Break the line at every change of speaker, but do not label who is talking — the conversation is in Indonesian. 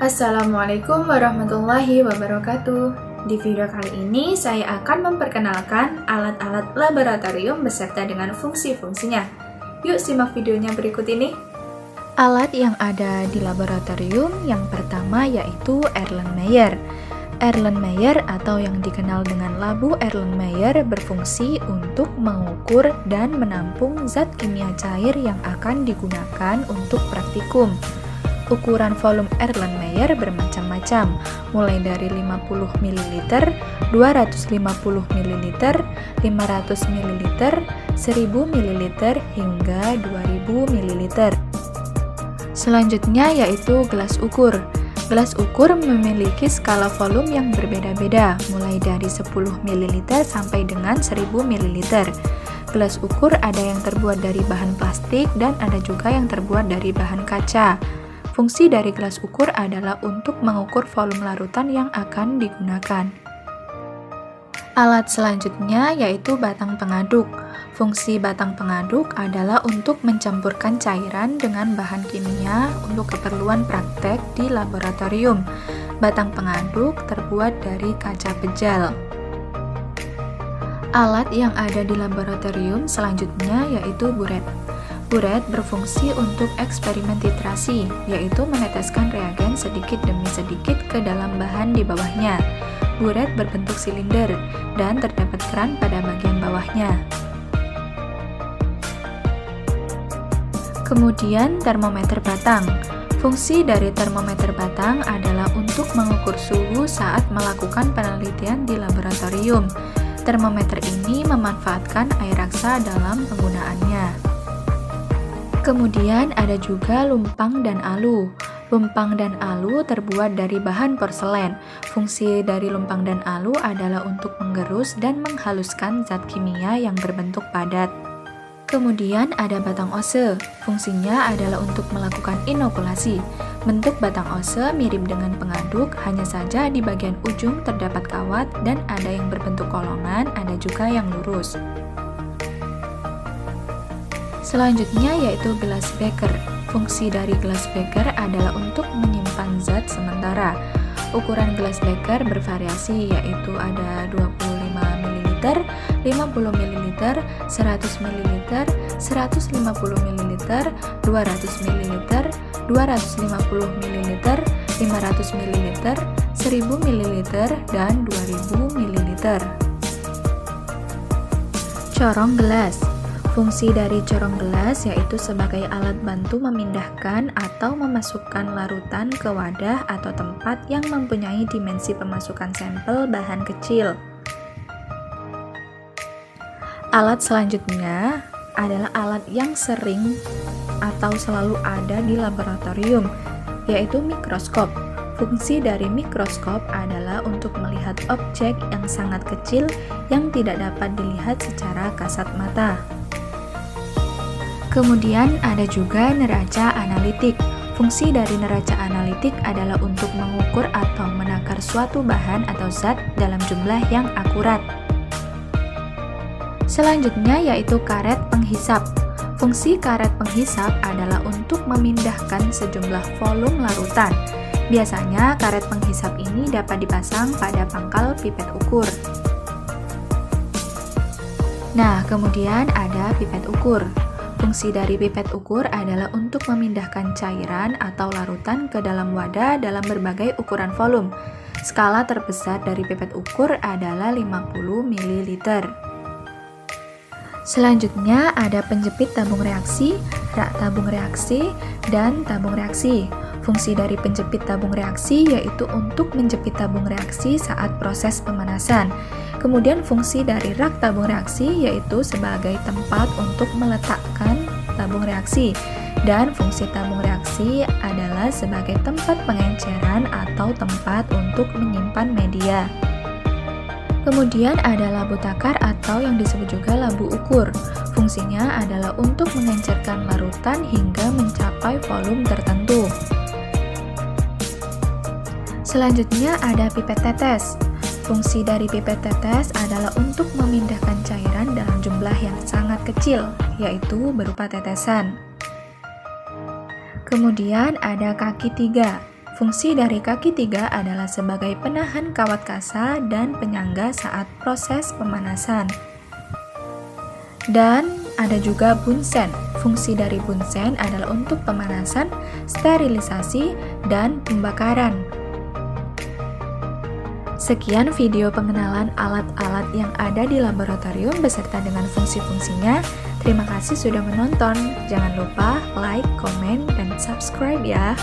Assalamualaikum warahmatullahi wabarakatuh. Di video kali ini saya akan memperkenalkan alat-alat laboratorium beserta dengan fungsi-fungsinya. Yuk simak videonya berikut ini. Alat yang ada di laboratorium yang pertama yaitu Erlenmeyer. Erlenmeyer atau yang dikenal dengan labu Erlenmeyer berfungsi untuk mengukur dan menampung zat kimia cair yang akan digunakan untuk praktikum. Ukuran volume Erlenmeyer bermacam-macam, mulai dari 50 ml, 250 ml, 500 ml, 1000 ml, hingga 2000 ml. Selanjutnya yaitu gelas ukur. Gelas ukur memiliki skala volume yang berbeda-beda, mulai dari 10 ml sampai dengan 1000 ml. Gelas ukur ada yang terbuat dari bahan plastik dan ada juga yang terbuat dari bahan kaca. Fungsi dari gelas ukur adalah untuk mengukur volume larutan yang akan digunakan. Alat selanjutnya yaitu batang pengaduk. Fungsi batang pengaduk adalah untuk mencampurkan cairan dengan bahan kimia untuk keperluan praktek di laboratorium. Batang pengaduk terbuat dari kaca pejal. Alat yang ada di laboratorium selanjutnya yaitu buret. Buret berfungsi untuk eksperimen titrasi, yaitu meneteskan reagen sedikit demi sedikit ke dalam bahan di bawahnya. Buret berbentuk silinder dan terdapat keran pada bagian bawahnya. Kemudian termometer batang. Fungsi dari termometer batang adalah untuk mengukur suhu saat melakukan penelitian di laboratorium. Termometer ini memanfaatkan air raksa dalam penggunaannya. Kemudian ada juga lumpang dan alu. Lumpang dan alu terbuat dari bahan porselen. Fungsi dari lumpang dan alu adalah untuk menggerus dan menghaluskan zat kimia yang berbentuk padat. Kemudian ada batang ose. Fungsinya adalah untuk melakukan inokulasi. Bentuk batang ose mirip dengan pengaduk, hanya saja di bagian ujung terdapat kawat dan ada yang berbentuk kolongan, ada juga yang lurus. Selanjutnya yaitu gelas beker. Fungsi dari gelas beker adalah untuk menyimpan zat sementara. Ukuran gelas beker bervariasi yaitu ada 25 ml, 50 ml, 100 ml, 150 ml, 200 ml, 250 ml, 500 ml, 1000 ml, dan 2000 ml. Corong gelas. Fungsi dari corong gelas yaitu sebagai alat bantu memindahkan atau memasukkan larutan ke wadah atau tempat yang mempunyai dimensi pemasukan sampel bahan kecil. Alat selanjutnya adalah alat yang sering atau selalu ada di laboratorium, yaitu mikroskop. Fungsi dari mikroskop adalah untuk melihat objek yang sangat kecil yang tidak dapat dilihat secara kasat mata. Kemudian ada juga neraca analitik. Fungsi dari neraca analitik adalah untuk mengukur atau menakar suatu bahan atau zat dalam jumlah yang akurat. Selanjutnya yaitu karet penghisap. Fungsi karet penghisap adalah untuk memindahkan sejumlah volume larutan. Biasanya karet penghisap ini dapat dipasang pada pangkal pipet ukur. Nah, kemudian ada pipet ukur. Fungsi dari pipet ukur adalah untuk memindahkan cairan atau larutan ke dalam wadah dalam berbagai ukuran volume. Skala terbesar dari pipet ukur adalah 50 ml. Selanjutnya ada penjepit tabung reaksi, rak tabung reaksi, dan tabung reaksi. Fungsi dari penjepit tabung reaksi yaitu untuk menjepit tabung reaksi saat proses pemanasan. Kemudian fungsi dari rak tabung reaksi yaitu sebagai tempat untuk meletakkan tabung reaksi. Dan fungsi tabung reaksi adalah sebagai tempat pengenceran atau tempat untuk menyimpan media. Kemudian ada labu takar atau yang disebut juga labu ukur. Fungsinya adalah untuk mengencerkan larutan hingga mencapai volume tertentu. Selanjutnya ada pipet tetes. Fungsi dari pipet tetes adalah untuk memindahkan cairan dalam jumlah yang sangat kecil, yaitu berupa tetesan. Kemudian ada kaki 3. Fungsi dari kaki 3 adalah sebagai penahan kawat kasa dan penyangga saat proses pemanasan. Dan ada juga bunsen. Fungsi dari bunsen adalah untuk pemanasan, sterilisasi, dan pembakaran. Sekian video pengenalan alat-alat yang ada di laboratorium beserta dengan fungsi-fungsinya. Terima kasih sudah menonton. Jangan lupa like, komen, dan subscribe ya.